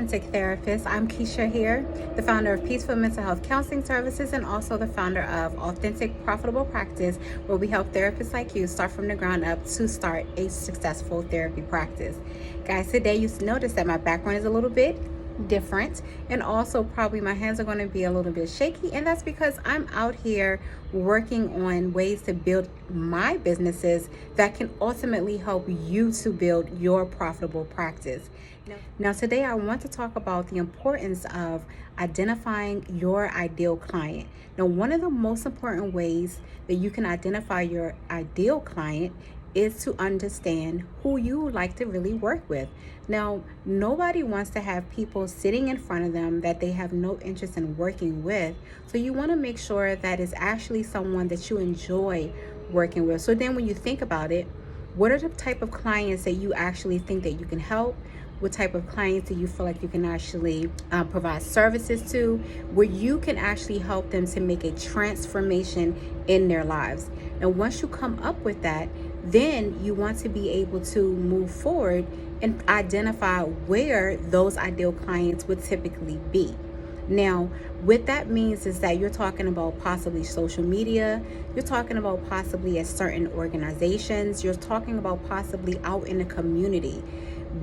Authentic Therapist. I'm Keisha here, the founder of Peaceful Mental Health Counseling Services and also the founder of Authentic Profitable Practice, where we help therapists like you start from the ground up to start a successful therapy practice. Guys, today you notice that my background is a little bit different, and also probably my hands are going to be a little bit shaky, and that's because I'm out here working on ways to build my businesses that can ultimately help you to build your profitable practice. Now today I want to talk about the importance of identifying your ideal client. Now, one of the most important ways that you can identify your ideal client is to understand who you like to really work with. Now, nobody wants to have people sitting in front of them that they have no interest in working with. So you want to make sure that it's actually someone that you enjoy working with. So then when you think about it, what are the type of clients that you actually think that you can help? What type of clients do you feel like you can actually provide services to, where you can actually help them to make a transformation in their lives? And once you come up with that, then you want to be able to move forward and identify where those ideal clients would typically be. Now, what that means is that you're talking about possibly social media, you're talking about possibly at certain organizations, you're talking about possibly out in the community.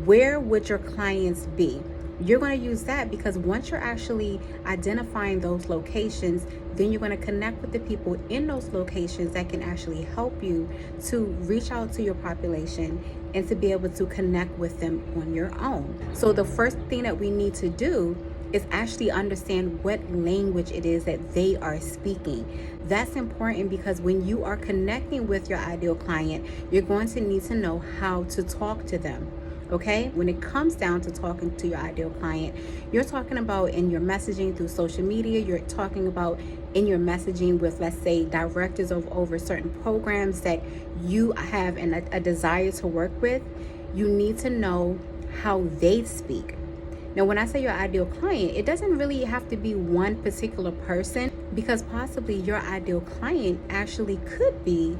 Where would your clients be? You're going to use that because once you're actually identifying those locations, then you're going to connect with the people in those locations that can actually help you to reach out to your population and to be able to connect with them on your own. So the first thing that we need to do is actually understand what language it is that they are speaking. That's important because when you are connecting with your ideal client, you're going to need to know how to talk to them. Okay, when it comes down to talking to your ideal client, you're talking about in your messaging through social media, you're talking about in your messaging with, let's say, directors over certain programs that you have a desire to work with. You need to know how they speak. Now, when I say your ideal client, it doesn't really have to be one particular person, because possibly your ideal client actually could be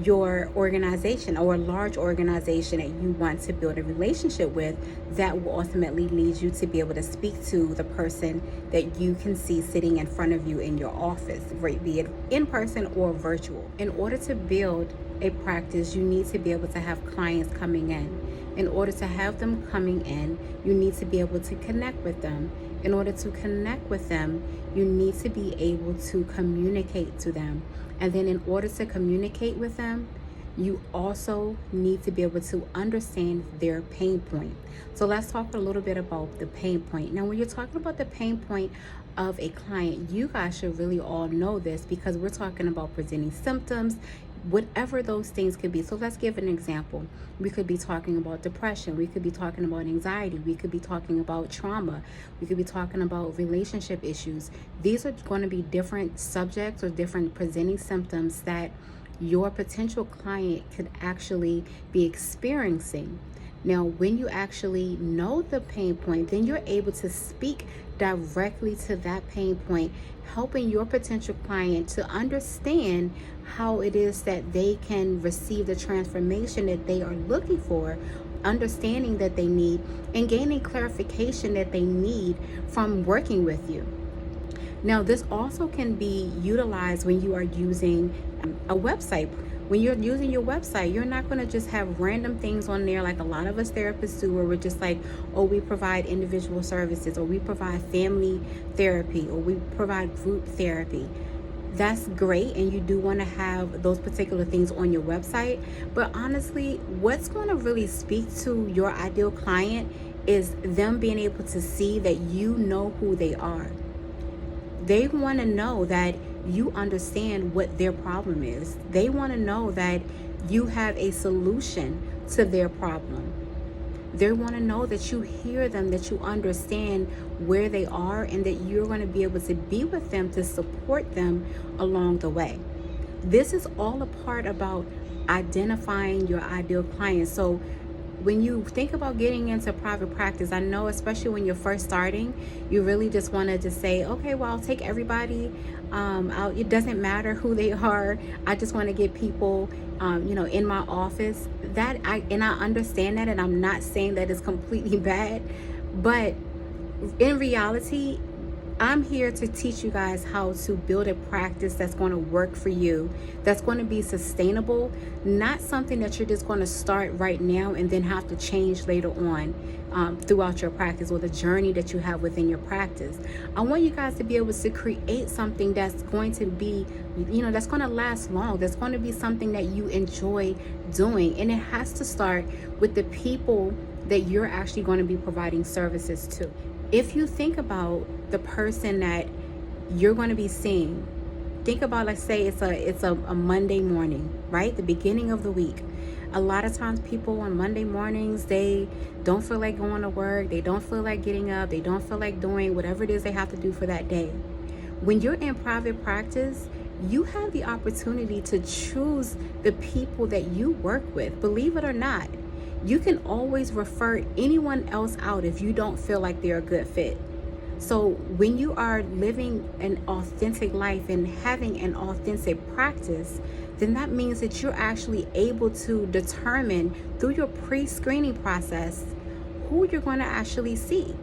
your organization or a large organization that you want to build a relationship with that will ultimately lead you to be able to speak to the person that you can see sitting in front of you in your office, right? Be it in person or virtual. In order to build a practice, you need to be able to have clients coming in. In order to have them coming in, you need to be able to connect with them. In order to connect with them, you need to be able to communicate to them. And then in order to communicate with them, you also need to be able to understand their pain point. So let's talk a little bit about the pain point. Now, when you're talking about the pain point of a client, you guys should really all know this because we're talking about presenting symptoms, whatever those things could be. So let's give an example. We could be talking about depression. We could be talking about anxiety. We could be talking about trauma. We could be talking about relationship issues. These are going to be different subjects or different presenting symptoms that your potential client could actually be experiencing. Now, when you actually know the pain point, then you're able to speak directly to that pain point, helping your potential client to understand how it is that they can receive the transformation that they are looking for, understanding that they need, and gaining clarification that they need from working with you. Now, this also can be utilized when you are using a website. When you're using your website, you're not going to just have random things on there like a lot of us therapists do, where we're just like, oh, we provide individual services, or we provide family therapy, or we provide group therapy. That's great, and you do want to have those particular things on your website. But honestly, what's going to really speak to your ideal client is them being able to see that you know who they are. They want to know that you understand what their problem is. They want to know that you have a solution to their problem. They want to know that you hear them, that you understand where they are, and that you're going to be able to be with them to support them along the way. This is all a part about identifying your ideal client. So when you think about getting into private practice, I know especially when you're first starting, you really just want to just say, okay, well, I'll take everybody out. It doesn't matter who they are. I just want to get people in my office. I understand that, and I'm not saying that it's completely bad, but In reality, I'm here to teach you guys how to build a practice that's going to work for you, that's going to be sustainable, not something that you're just going to start right now and then have to change later on throughout your practice, or the journey that you have within your practice. I want you guys to be able to create something that's going to be, that's going to last long, that's going to be something that you enjoy doing. And it has to start with the people that you're actually going to be providing services to. If you think about the person that you're going to be seeing, think about, let's say it's a Monday morning, right? The beginning of the week. A lot of times people on Monday mornings, they don't feel like going to work. They don't feel like getting up. They don't feel like doing whatever it is they have to do for that day. When you're in private practice, you have the opportunity to choose the people that you work with. Believe it or not, you can always refer anyone else out if you don't feel like they're a good fit. So when you are living an authentic life and having an authentic practice, then that means that you're actually able to determine through your pre-screening process who you're going to actually see.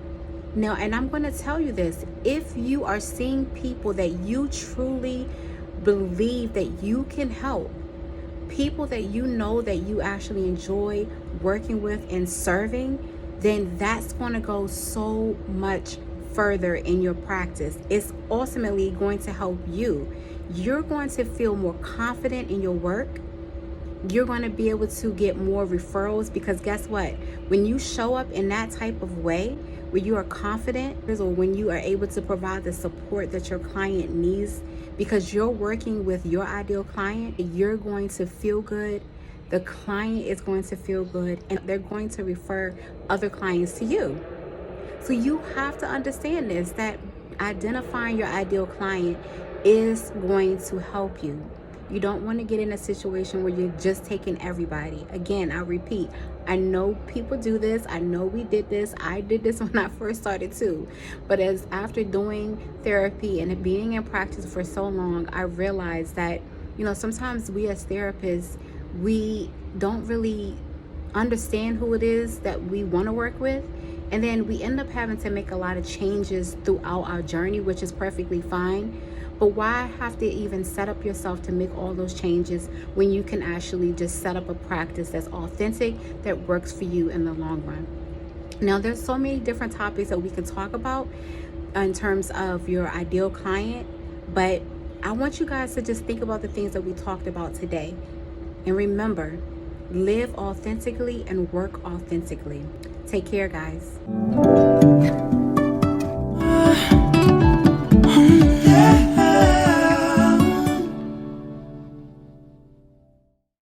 Now, and I'm going to tell you this, if you are seeing people that you truly believe that you can help, people that you know that you actually enjoy working with and serving, then that's going to go so much further in your practice. It's ultimately going to help you. You're going to feel more confident in your work. You're going to be able to get more referrals, because guess what? When you show up in that type of way, where you are confident, or when you are able to provide the support that your client needs, because you're working with your ideal client, you're going to feel good. The client is going to feel good, and they're going to refer other clients to you. So you have to understand this, that identifying your ideal client is going to help you. You don't want to get in a situation where you're just taking everybody. Again, I repeat, I know people do this. I know we did this. I did this when I first started too. But as after doing therapy and being in practice for so long, I realized that, sometimes we as therapists, we don't really understand who it is that we want to work with. And then we end up having to make a lot of changes throughout our journey, which is perfectly fine. But why have to even set up yourself to make all those changes when you can actually just set up a practice that's authentic, that works for you in the long run? Now, there's so many different topics that we can talk about in terms of your ideal client, but I want you guys to just think about the things that we talked about today. And remember, live authentically and work authentically. Take care, guys.